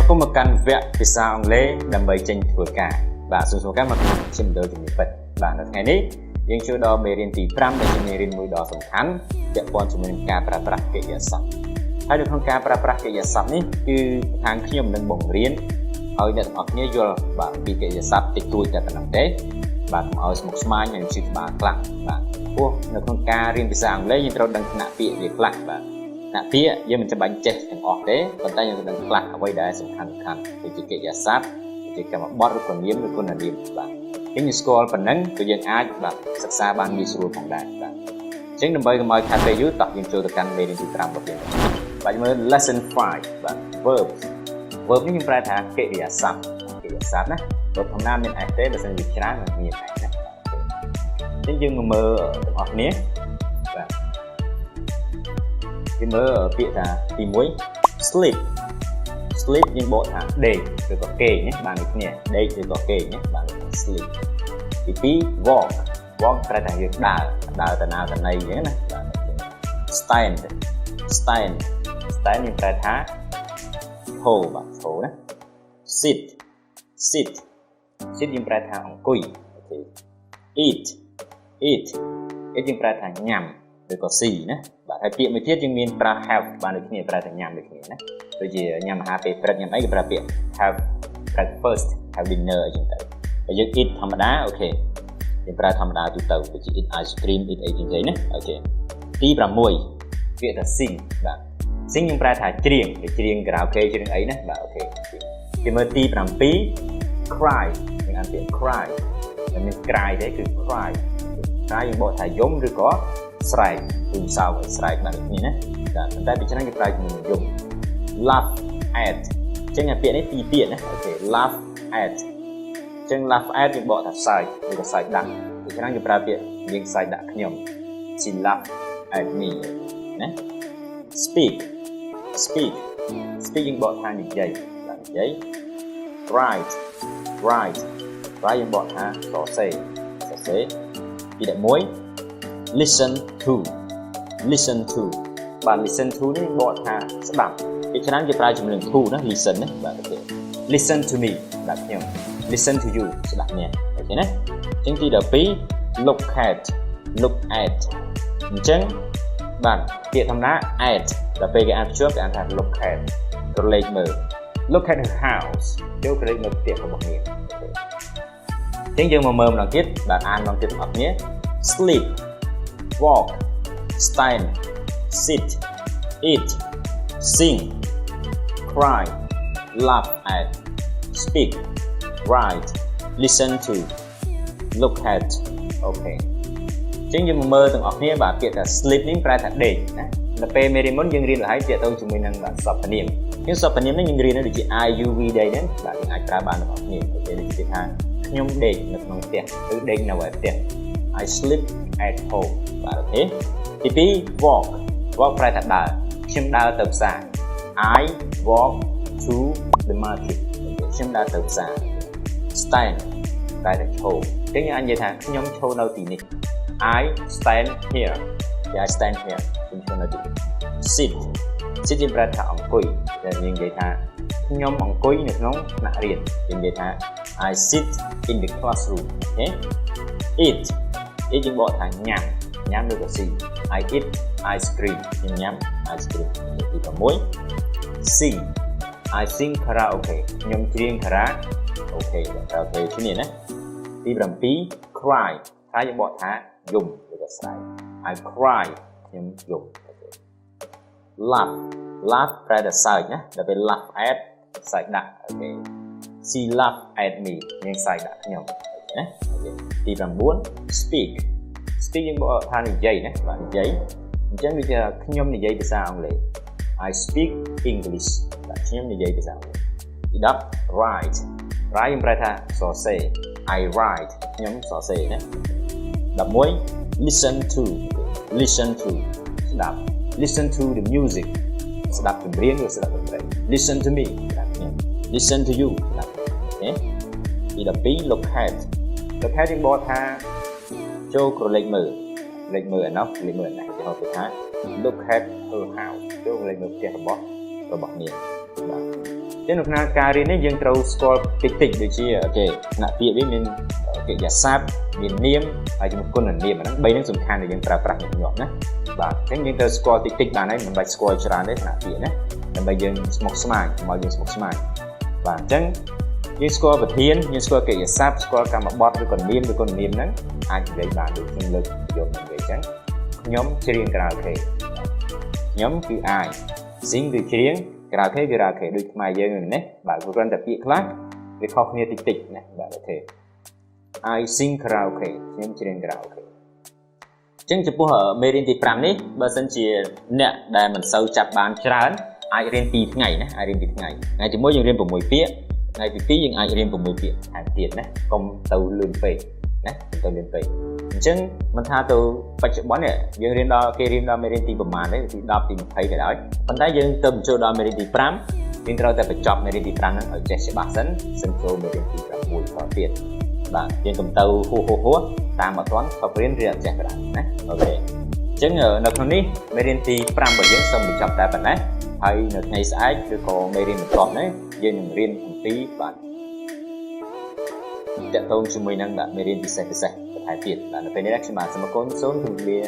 គុំមកកាន់វគ្គភាសាអង់គ្លេសដើម្បីចេញធ្វើការបាទសូមស្វាគមន៍មកជំនួយជំនាញពិតបាទនៅថ្ងៃនេះយើងចូលដល់មេរៀនទី5ដែលជាមេរៀនមួយដ៏សំខាន់ពាក់ព័ន្ធជាមួយនឹងការប្រើប្រាស់កិរិយាសព្ទហើយនៅក្នុងការប្រើប្រាស់កិរិយាសព្ទនេះគឺខាងខ្ញុំនឹងបង្រៀនឲ្យអ្នកទាំងអស់គ្នាយល់បាទពីកិរិយាសព្ទតិចតួចតែប៉ុណ្ណឹងទេបាទកុំឲ្យស្មុគស្មាញនិងជឿច្បាស់ខ្លះបាទព្រោះនៅក្នុងការរៀនភាសាអង់គ្លេសយើងត្រូវដឹងថ្នាក់ពាក្យវាខ្លះបាទថ្នាក់ពាក្យយើងមិនចាំបាច់ចេះទាំងអស់ទេប៉ុន្តែយើងត្រូវដឹងខ្លះអ្វីដែលសំខាន់ដូចជាកិរិយាសព្ទជាកម្មបទឬក៏នាមឬគុណនាមបាទយើងស្គាល់ប៉ុណ្ណឹងក៏យើងអាចបាទសិក្សាបានងាយស្រួលផងដែរបាទអញ្ចឹងដើម្បីកុំឲ្យខាតពេលយូរតោះយើងចូលទៅកាន់មេរៀនទី5របស់យើងបាទមើល lesson 5បាទ verb នេះខ្ញុំប្រែថាកិរិយាសព្ទណា verb ធម្មតាមាន s ទេបើសិនជាច្រើនមិនមាន s ណាអញ្ចឹងយើងមកមើលទាំងអស់គ្នាបាទយើងមើលពាក្យថាទី1 sleep យើងបកថាដេកឬក៏គេងណាបានដូចគ្នាដេកឬក៏គេងណាបាន sleep ទី2 walk ប្រែថាយើងដើរទៅណាទៅណីអញ្ចឹងណាបាទ stand យើងប្រែថាឈរបាទឈរណា sit យើងប្រែថាអង្គុយអូខេ eat យើងប្រែថាញ៉ាំឬក៏ស៊ីណាបាទហើយពាក្យមួយទៀតយើងមានប្រើ have បានដូចគ្នាប្រែថាញ៉ាំដូចគ្នាណាដូចជាញ៉ាំអាហារពេលព្រឹកញ៉ាំអីគេប្រើពាក្យ have breakfast have dinner អញ្ចឹងទៅហើយយើង eat ធម្មតាអូខេយើងប្រើធម្មតាទូទៅដូចជា eat ice cream eat អីចឹងណាអូខេទី6ពាក្យថា sing បាទ sing យើងប្រែថាច្រៀងខារ៉ាអូខេច្រៀងអីណាបាទអូខេគេមើលទី7 cry យើងអានពាក្យ cry មិនមាន cry ទេគឺ cry យើងបកថាយំឬក៏ស្រែកគឺសើចស្រែកបានដូចគ្នាណាបាទប៉ុន្តែពីច្រើនគេប្រើជាមួយនឹងយំ laugh at អញ្ចឹងពាក្យនេះពីរពាក្យណាអូខេ laugh at អញ្ចឹង laugh at យើងបកថាសើចឬក៏សើចដាក់ពីច្រើនគេប្រើពាក្យយើងសើចដាក់ខ្ញុំ she laugh at me ណា speak យើងបកថានិយាយបាទនិយាយ write យើងបកថាសរសេរទី11 listen to បាទ listen to នេះបកថាស្ដាប់ពីច្រើនគេប្រើជាមួយនឹង to ណា listen ណាបាទអូខេ listen to me បាទខ្ញុំ listen to you ស្ដាប់អ្នកអូខេណាអញ្ចឹងទី12 look at អញ្ចឹងបាទពាក្យធម្មតា at ដល់ពេលគេអានភ្ជាប់គេអានថា look at ក្រឡេកមើល look at her house ចូលក្រឡេកមើលផ្ទះរបស់នាងអញ្ចឹងយើងមកមើលម្ដងទៀតបាទអានម្ដងទៀតទាំងអស់គ្នា sleep walk stand sit eat sing cry laugh at speak write listen to look at អូខេអញ្ចឹងយើងមកមើលទាំងអស់គ្នាបាទពាក្យថា sleep នេះប្រែថាដេកណាដល់ពេលមេរៀនមុនយើងរៀនលហើយទាក់ទងជាមួយនឹងបាទសព្វនាមសព្វនាមនេះយើងរៀនដូចជា I U V ដែរហ្នឹងបាទយើងអាចប្រើបានទាំងអស់គ្នាពេលដូចជាថាខ្ញុំដេកនៅក្នុងផ្ទះឬដេកនៅឯផ្ទះ I sleep at home បាទអូខេទី2 walk ប្រែថាដើរខ្ញុំដើរទៅផ្សារ I walk to the market ខ្ញុំដើរទៅផ្សារ stand ប្រែថាឈរអញ្ចឹងយើងអាចនិយាយថាខ្ញុំឈរនៅទីនេះ I stand here ខ្ញុំឈរនៅទីនេះ sit យើងប្រែថាអង្គុយតែយើងនិយាយថាខ្ញុំអង្គុយនៅក្នុងថ្នាក់រៀនយើងនិយាយថា I sit in the classroom អូខេ eat យើងបកថាញ៉ាំឬក៏ស៊ី I eat ice cream ខ្ញុំញ៉ាំ ice cream ទី6 sing I sing karaoke ខ្ញុំច្រៀងខារ៉ាអូខេkaraoke ឈ្នាណាទី7 cry យើងបកថាយំឬក៏ស្រែក I cry ខ្ញុំយំ laugh ប្រែថាសើចណាដល់ពេល laugh at សើចដាក់អូខេ she laugh at me យើងសើចដាក់ខ្ញុំណាទី9 speak យើងបកថានិយាយណាបាទនិយាយអញ្ចឹងដូចជាខ្ញុំនិយាយភាសាអង់គ្លេស I speak English បាទខ្ញុំនិយាយភាសាអង់គ្លេសទី10 write យើងប្រែថាសរសេរ I write ខ្ញុំសរសេរណា11 listen to ស្ដាប់ listen to the music ស្ដាប់ចម្រៀងឬស្ដាប់តន្ត្រី listen to me ស្ដាប់ខ្ញុំ listen to you ស្ដាប់អូខេទី12 look at យើងបកថាចូលក្រឡេកមើលឯណោះលេខមើលឯណាគេហៅថា look at her house ចូលលេខមើលផ្ទះរបស់ របស់នាមបាទចឹងនៅក្នុងការរៀននេះយើងត្រូវស្គាល់តិចដូចជាអូខេថ្នាក់ពាក្យវាមានកិរិយាសព្ទមាននាមហើយជាមួយគុណនាមហ្នឹង3ហ្នឹងសំខាន់ដែលយើងប្រើប្រាស់ញឹកញាប់ណាបាទអញ្ចឹងយើងត្រូវស្គាល់តិចបានហើយមិនបាច់ស្គាល់ច្រើនទេថ្នាក់ពាក្យណាដើម្បីយើងស្មុគស្មាញមកយើងស្មុគស្មាញបាទអញ្ចឹងយើងស្គាល់ប្រធានយើងស្គាល់កិរិយាសព្ទស្គាល់កម្មបត្តិឬក៏នាមឬគុណនាមហ្នឹងអាចនិយាយបានដូចខ្ញុំលើកយកនិយាយអញ្ចឹងខ្ញុំច្រៀងខារ៉ាអូខេខ្ញុំគឺ I sing គឺច្រៀងខារ៉ាអូខេគឺខារ៉ាអូខេដូចខ្មែរយើងហ្នឹងណាបាទគ្រាន់តែពាក្យខ្លះវាខុសគ្នាតិចណាបាទអូខេ I sing karaoke ខ្ញុំច្រៀងខារ៉ាអូខេអញ្ចឹងចំពោះមេរៀនទី5នេះបើសិនជាអ្នកដែលមិនសូវចាប់បានច្រើនអាចរៀន2ថ្ងៃណាអាចរៀន2ថ្ងៃថ្ងៃទី1យើងរៀន6ពាក្យថ្ងៃទី2យើងអាចរៀន6ពាក្យថែមទៀតណាកុំទៅលឿនពេកណាទៅលឿនពេកអញ្ចឹងមិនថាទៅបច្ចុប្បន្ននេះយើងរៀនដល់គេរៀនដល់មេរៀនទីប្រហែលទេទី10ទី20ក៏ដោយប៉ុន្តែយើងទៅបញ្ចូលដល់មេរៀនទី5យើងត្រូវតែបញ្ចប់មេរៀនទី5ហ្នឹងឲ្យចេះច្បាស់សិនចូលមេរៀនទី6បន្តទៀតបាទយើងកុំទៅហួសតាមអត់ទាន់ទៅរៀនអត់ចេះក៏ដែរណាអូខេអញ្ចឹងនៅក្នុងនេះមេរៀនទី5របស់យើងសូមបញ្ចប់តែប៉ុណ្ណេះហើយនៅថ្ងៃស្អែកឬក៏មេរៀនបន្ទាប់នេះយើងនឹងរៀនអំពីបាទតកតងជាមួយនឹងមេរៀនពិសេសបន្ថែមទៀតបាទនៅពេលនេះខ្ញុំបាទសូមអរគុណសូមជម្រាបលា